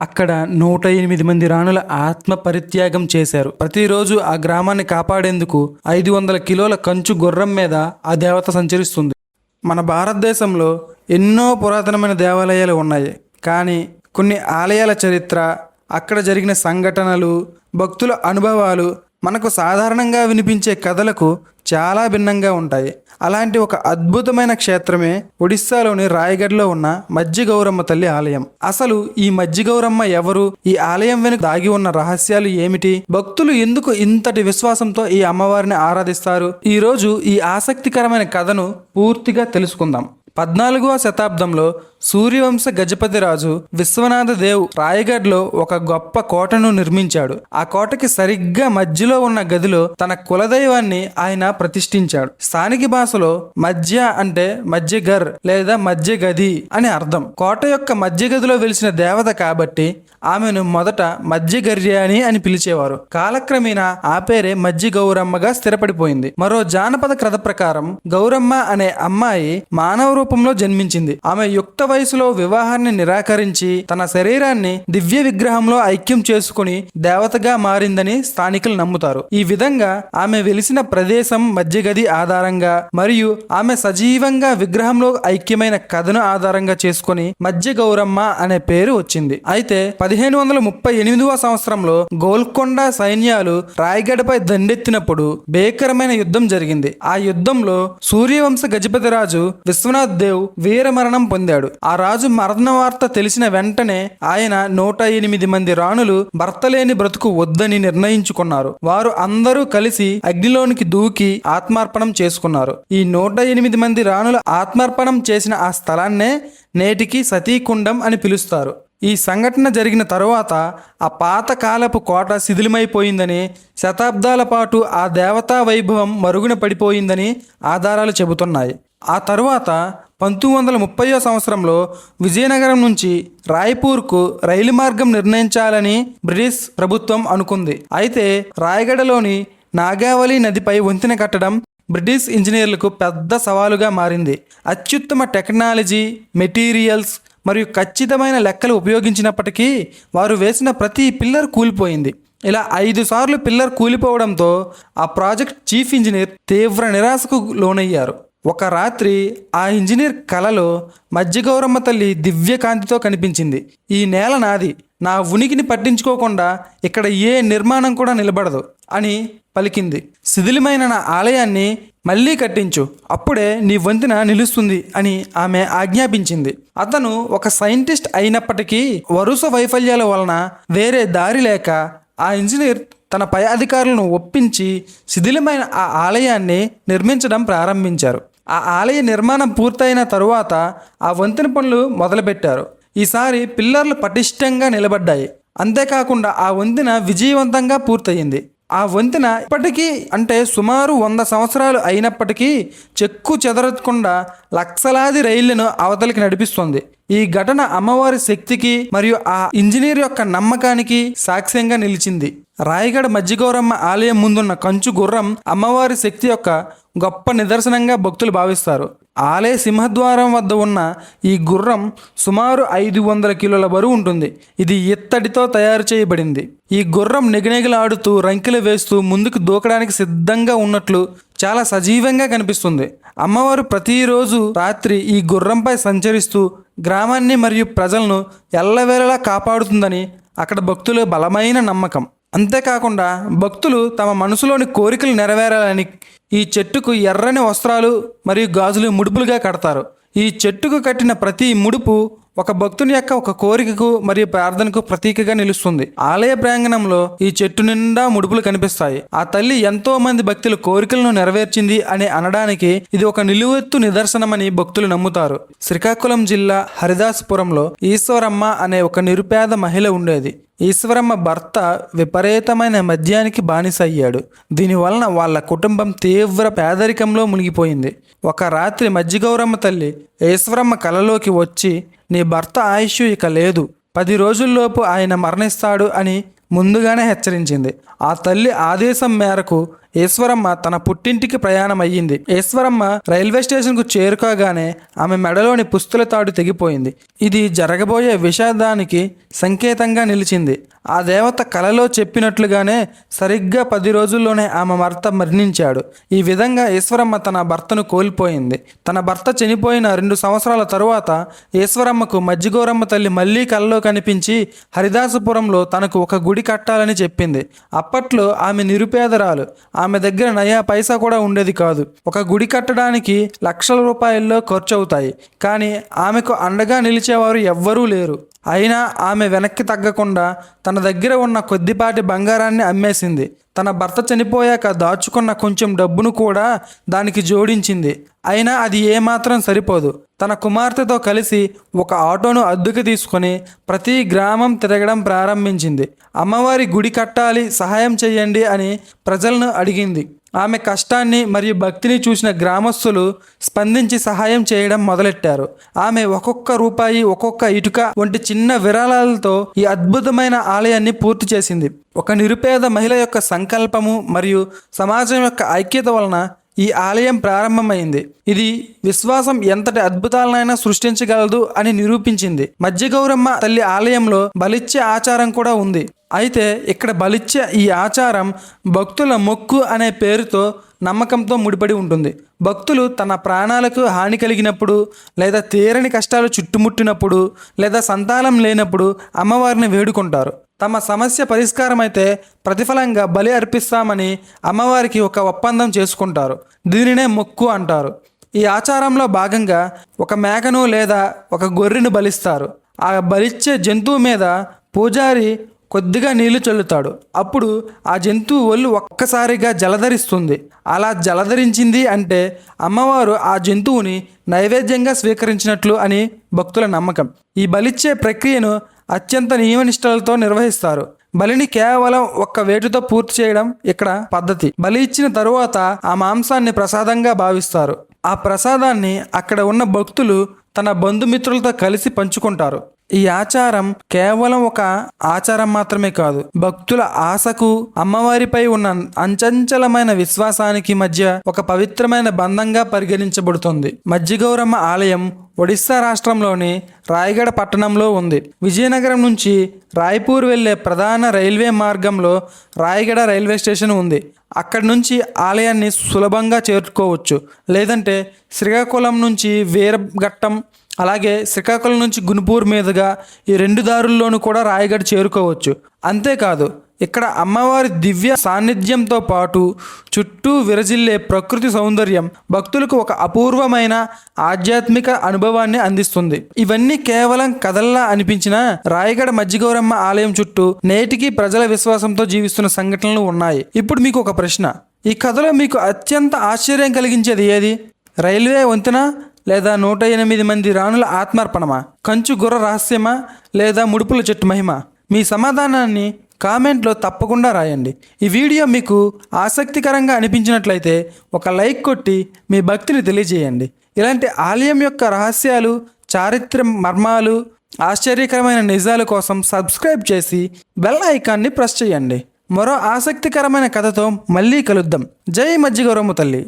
అక్కడ 108 మంది రాణుల ఆత్మ పరిత్యాగం చేశారు. ప్రతిరోజు ఆ గ్రామాన్ని కాపాడేందుకు 500 కిలోల కంచు గుర్రం మీద ఆ దేవత సంచరిస్తుంది. మన భారతదేశంలో ఎన్నో పురాతనమైన దేవాలయాలు ఉన్నాయి. కానీ కొన్ని ఆలయాల చరిత్ర, అక్కడ జరిగిన సంఘటనలు, భక్తుల అనుభవాలు మనకు సాధారణంగా వినిపించే కథలకు చాలా భిన్నంగా ఉంటాయి. అలాంటి ఒక అద్భుతమైన క్షేత్రమే ఒడిస్సాలోని రాయగఢ్లో ఉన్న మజ్జిగౌరమ్మ తల్లి ఆలయం. అసలు ఈ మజ్జిగౌరమ్మ ఎవరు? ఈ ఆలయం వెనుక దాగి ఉన్న రహస్యాలు ఏమిటి? భక్తులు ఎందుకు ఇంతటి విశ్వాసంతో ఈ అమ్మవారిని ఆరాధిస్తారు? ఈరోజు ఈ ఆసక్తికరమైన కథను పూర్తిగా తెలుసుకుందాం. 14వ శతాబ్దంలో సూర్యవంశ గజపతి రాజు విశ్వనాథ దేవ్ రాయగఢ్లో ఒక గొప్ప కోటను నిర్మించాడు. ఆ కోటకి సరిగ్గా మధ్యలో ఉన్న గదిలో తన కులదైవాన్ని ఆయన ప్రతిష్ఠించాడు. స్థానిక భాషలో మధ్య అంటే మధ్యగర్ లేదా మధ్య గది అని అర్థం. కోట యొక్క మధ్య గదిలో వెలిసిన దేవత కాబట్టి ఆమెను మొదట మధ్యగర్యాని అని పిలిచేవారు. కాలక్రమేణా ఆ పేరే మజ్జి గౌరమ్మగా స్థిరపడిపోయింది. మరో జానపద కథ ప్రకారం గౌరమ్మ అనే అమ్మాయి మానవ రూపంలో జన్మించింది. ఆమె యుక్త వయసులో వివాహాన్ని నిరాకరించి తన శరీరాన్ని దివ్య విగ్రహంలో ఐక్యం చేసుకుని దేవతగా మారిందని స్థానికులు నమ్ముతారు. ఈ విధంగా ఆమె వెలిసిన ప్రదేశం మధ్యగది ఆధారంగా మరియు ఆమె సజీవంగా విగ్రహంలో ఐక్యమైన కథను ఆధారంగా చేసుకుని మధ్య గౌరమ్మ అనే పేరు వచ్చింది. అయితే 1538వ సంవత్సరంలో గోల్కొండ సైన్యాలు రాయగఢపై దండెత్తినప్పుడు భీకరమైన యుద్ధం జరిగింది. ఆ యుద్ధంలో సూర్యవంశ గజపతి రాజు విశ్వనాథ్ దేవ్ వీరమరణం పొందాడు. ఆ రాజు మరణ వార్త తెలిసిన వెంటనే ఆయన 108 మంది రాణులు భర్త లేని బ్రతుకు వద్దని నిర్ణయించుకున్నారు. వారు అందరూ కలిసి అగ్నిలోనికి దూకి ఆత్మార్పణం చేసుకున్నారు. ఈ 108 మంది రాణుల ఆత్మార్పణం చేసిన ఆ స్థలాన్నే నేటికి సతీకుండం అని పిలుస్తారు. ఈ సంఘటన జరిగిన తరువాత ఆ పాతకాలపు కోట శిథిలమైపోయిందని, శతాబ్దాల పాటు ఆ దేవతా వైభవం మరుగున పడిపోయిందని ఆధారాలు చెబుతున్నాయి. ఆ తరువాత 1930వ సంవత్సరంలో విజయనగరం నుంచి రాయ్పూర్కు రైలు మార్గం నిర్ణయించాలని బ్రిటిష్ ప్రభుత్వం అనుకుంది. అయితే రాయగఢలోని నాగావళి నదిపై వంతెన కట్టడం బ్రిటిష్ ఇంజనీర్లకు పెద్ద సవాలుగా మారింది. అత్యుత్తమ టెక్నాలజీ, మెటీరియల్స్ మరియు ఖచ్చితమైన లెక్కలు ఉపయోగించినప్పటికీ వారు వేసిన ప్రతి పిల్లర్ కూలిపోయింది. ఇలా 5 సార్లు పిల్లర్ కూలిపోవడంతో ఆ ప్రాజెక్ట్ చీఫ్ ఇంజనీర్ తీవ్ర నిరాశకు లోనయ్యారు. ఒక రాత్రి ఆ ఇంజనీర్ కలలో మజ్జిగౌరమ్మ తల్లి దివ్యకాంతితో కనిపించింది. ఈ నేల నాది, నా ఉనికిని పట్టించుకోకుండా ఇక్కడ ఏ నిర్మాణం కూడా నిలబడదు అని పలికింది. శిథిలమైన నా ఆలయాన్ని మళ్ళీ కట్టించు, అప్పుడే నీ వంతెన నిలుస్తుంది అని ఆమె ఆజ్ఞాపించింది. అతను ఒక సైంటిస్ట్ అయినప్పటికీ వరుస వైఫల్యాల వలన వేరే దారి లేక ఆ ఇంజనీర్ తన పై అధికారులను ఒప్పించి శిథిలమైన ఆ ఆలయాన్ని నిర్మించడం ప్రారంభించారు. ఆ ఆలయ నిర్మాణం పూర్తయిన తరువాత ఆ వంతెన పనులు మొదలుపెట్టారు. ఈసారి పిల్లర్లు పటిష్టంగా నిలబడ్డాయి. అంతేకాకుండా ఆ వంతెన విజయవంతంగా పూర్తయింది. ఆ వంతెన ఇప్పటికీ అంటే సుమారు 100 సంవత్సరాలు అయినప్పటికీ చెక్కు చెదరకుండా లక్షలాది రైళ్లను అవతలికి నడిపిస్తుంది. ఈ ఘటన అమ్మవారి శక్తికి మరియు ఆ ఇంజనీర్ యొక్క నమ్మకానికి సాక్ష్యంగా నిలిచింది. రాయగఢ మజ్జిగౌరమ్మ ఆలయం ముందున్న కంచు గుర్రం అమ్మవారి శక్తి యొక్క గొప్ప నిదర్శనంగా భక్తులు భావిస్తారు. ఆలయ సింహద్వారం వద్ద ఉన్న ఈ గుర్రం సుమారు 500 కిలోల బరువు ఉంటుంది. ఇది ఇత్తడితో తయారు చేయబడింది. ఈ గుర్రం నిగనిగలాడుతూ రంకెలు వేస్తూ ముందుకు దూకడానికి సిద్ధంగా ఉన్నట్లు చాలా సజీవంగా కనిపిస్తుంది. అమ్మవారు ప్రతిరోజు రాత్రి ఈ గుర్రంపై సంచరిస్తూ గ్రామాన్ని మరియు ప్రజలను ఎల్లవేళలా కాపాడుతుందని అక్కడ భక్తుల బలమైన నమ్మకం. అంతేకాకుండా భక్తులు తమ మనసులోని కోరికలు నెరవేరాలని ఈ చెట్టుకు ఎర్రని వస్త్రాలు మరియు గాజులు ముడుపులుగా కడతారు. ఈ చెట్టుకు కట్టిన ప్రతి ముడుపు ఒక భక్తుని యొక్క ఒక కోరికకు మరియు ప్రార్థనకు ప్రతీకగా నిలుస్తుంది. ఆలయ ప్రాంగణంలో ఈ చెట్టు నిండా ముడుపులు కనిపిస్తాయి. ఆ తల్లి ఎంతో మంది భక్తుల కోరికలను నెరవేర్చింది అని అనడానికి ఇది ఒక నిలువెత్తు నిదర్శనమని భక్తులు నమ్ముతారు. శ్రీకాకుళం జిల్లా హరిదాసపురంలో ఈశ్వరమ్మ అనే ఒక నిరుపేద మహిళ ఉండేది. ఈశ్వరమ్మ భర్త విపరీతమైన మద్యానికి బానిస అయ్యాడు. దీనివలన వాళ్ళ కుటుంబం తీవ్ర పేదరికంలో మునిగిపోయింది. ఒక రాత్రి మజ్జిగౌరమ్మ తల్లి ఈశ్వరమ్మ కలలోకి వచ్చి, నీ భర్త ఆయుష్ ఇక లేదు, 10 రోజుల్లోపు ఆయన మరణిస్తాడు అని ముందుగానే హెచ్చరించింది. ఆ తల్లి ఆదేశం మేరకు ఈశ్వరమ్మ తన పుట్టింటికి ప్రయాణమయ్యింది. ఈశ్వరమ్మ రైల్వే స్టేషన్కు చేరుకోగానే ఆమె మెడలోని పుస్తుల తాడు తెగిపోయింది. ఇది జరగబోయే విషాదానికి సంకేతంగా నిలిచింది. ఆ దేవత కలలో చెప్పినట్లుగానే సరిగ్గా 10 రోజుల్లోనే ఆమె భర్త మరణించాడు. ఈ విధంగా ఈశ్వరమ్మ తన భర్తను కోల్పోయింది. తన భర్త చనిపోయిన 2 సంవత్సరాల తరువాత ఈశ్వరమ్మకు మజ్జిగౌరమ్మ తల్లి మళ్ళీ కలలో కనిపించి హరిదాసపురంలో తనకు ఒక గుడి కట్టాలని చెప్పింది. అప్పట్లో ఆమె నిరుపేదరాలు. ఆమె దగ్గర నయా పైసా కూడా ఉండేది కాదు. ఒక గుడి కట్టడానికి లక్షల రూపాయల్లో ఖర్చు అవుతాయి. కానీ ఆమెకు అండగా నిలిచేవారు ఎవ్వరూ లేరు. అయినా ఆమె వెనక్కి తగ్గకుండా తన దగ్గర ఉన్న కొద్దిపాటి బంగారాన్ని అమ్మేసింది. తన భర్త చనిపోయాక దాచుకున్న కొంచెం డబ్బును కూడా దానికి జోడించింది. అయినా అది ఏమాత్రం సరిపోదు. తన కుమార్తెతో కలిసి ఒక ఆటోను అద్దెకు తీసుకొని ప్రతి గ్రామం తిరగడం ప్రారంభించింది. అమ్మవారి గుడి కట్టాలి, సహాయం చేయండి అని ప్రజలను అడిగింది. ఆమె కష్టాన్ని మరియు భక్తిని చూసిన గ్రామస్తులు స్పందించి సహాయం చేయడం మొదలెట్టారు. ఆమె ఒక్కొక్క రూపాయి, ఒక్కొక్క ఇటుక వంటి చిన్న విరాళాలతో ఈ అద్భుతమైన ఆలయాన్ని పూర్తి చేసింది. ఒక నిరుపేద మహిళ యొక్క సంకల్పము మరియు సమాజం యొక్క ఐక్యత వలన ఈ ఆలయం ప్రారంభమైంది. ఇది విశ్వాసం ఎంతటి అద్భుతాలనైనా సృష్టించగలదు అని నిరూపించింది. మజ్జిగౌరమ్మ తల్లి ఆలయంలో బలిచ్చే ఆచారం కూడా ఉంది. అయితే ఇక్కడ బలిచ్చే ఈ ఆచారం భక్తుల మొక్కు అనే పేరుతో నమ్మకంతో ముడిపడి ఉంటుంది. భక్తులు తన ప్రాణాలకు హాని కలిగినప్పుడు, లేదా తీరని కష్టాలు చుట్టుముట్టినప్పుడు, లేదా సంతానం లేనప్పుడు అమ్మవారిని వేడుకుంటారు. తమ సమస్య పరిష్కారం అయితే ప్రతిఫలంగా బలి అర్పిస్తామని అమ్మవారికి ఒక ఒప్పందం చేసుకుంటారు. దీనినే మొక్కు అంటారు. ఈ ఆచారంలో భాగంగా ఒక మేకను లేదా ఒక గొర్రెను బలిస్తారు. ఆ బలిచ్చే జంతువు మీద పూజారి కొద్దిగా నీళ్లు చల్లుతాడు. అప్పుడు ఆ జంతువు ఒళ్ళు ఒక్కసారిగా జలధరిస్తుంది. అలా జలధరించింది అంటే అమ్మవారు ఆ జంతువుని నైవేద్యంగా స్వీకరించినట్లు అని భక్తుల నమ్మకం. ఈ బలిచ్చే ప్రక్రియను అత్యంత నియమనిష్టలతో నిర్వహిస్తారు. బలిని కేవలం ఒక్క వేటుతో పూర్తి చేయడం ఇక్కడ పద్ధతి. బలి ఇచ్చిన తరువాత ఆ మాంసాన్ని ప్రసాదంగా భావిస్తారు. ఆ ప్రసాదాన్ని అక్కడ ఉన్న భక్తులు తన బంధుమిత్రులతో కలిసి పంచుకుంటారు. ఈ ఆచారం కేవలం ఒక ఆచారం మాత్రమే కాదు, భక్తుల ఆశకు అమ్మవారిపై ఉన్న అంచంచలమైన విశ్వాసానికి మధ్య ఒక పవిత్రమైన బంధంగా పరిగణించబడుతుంది. మజ్జిగౌరమ్మ ఆలయం ఒడిస్సా రాష్ట్రంలోని రాయగడ పట్టణంలో ఉంది. విజయనగరం నుంచి రాయ్పూర్ వెళ్లే ప్రధాన రైల్వే మార్గంలో రాయగడ రైల్వే స్టేషన్ ఉంది. అక్కడి నుంచి ఆలయాన్ని సులభంగా చేరుకోవచ్చు. లేదంటే శ్రీకాకుళం నుంచి వీరఘట్టం, అలాగే శ్రీకాకుళం నుంచి గుంటూర్ మీదుగా ఈ 2 దారుల్లోనూ కూడా రాయగఢ్ చేరుకోవచ్చు. అంతేకాదు ఇక్కడ అమ్మవారి దివ్య సాన్నిధ్యంతో పాటు చుట్టూ విరజిల్లే ప్రకృతి సౌందర్యం భక్తులకు ఒక అపూర్వమైన ఆధ్యాత్మిక అనుభవాన్ని అందిస్తుంది. ఇవన్నీ కేవలం కథల్లా అనిపించిన రాయగఢ మజ్జిగౌరమ్మ ఆలయం చుట్టూ నేటికి ప్రజల విశ్వాసంతో జీవిస్తున్న సంఘటనలు ఉన్నాయి. ఇప్పుడు మీకు ఒక ప్రశ్న. ఈ కథలో మీకు అత్యంత ఆశ్చర్యం కలిగించేది ఏది? రైల్వే వంతెన, లేదా 108 మంది రాణుల ఆత్మార్పణమా? కంచు గుర్ర రహస్యమా? లేదా ముడుపుల చెట్టు మహిమ? మీ సమాధానాన్ని కామెంట్లో తప్పకుండా రాయండి. ఈ వీడియో మీకు ఆసక్తికరంగా అనిపించినట్లయితే ఒక లైక్ కొట్టి మీ భక్తిని తెలియజేయండి. ఇలాంటి ఆలయం యొక్క రహస్యాలు, చారిత్ర మర్మాలు, ఆశ్చర్యకరమైన నిజాల కోసం సబ్స్క్రైబ్ చేసి బెల్ ఐకాన్ని ప్రెస్ చేయండి. మరో ఆసక్తికరమైన కథతో మళ్ళీ కలుద్దాం. జై మజ్జిగౌరమ్మ తల్లి.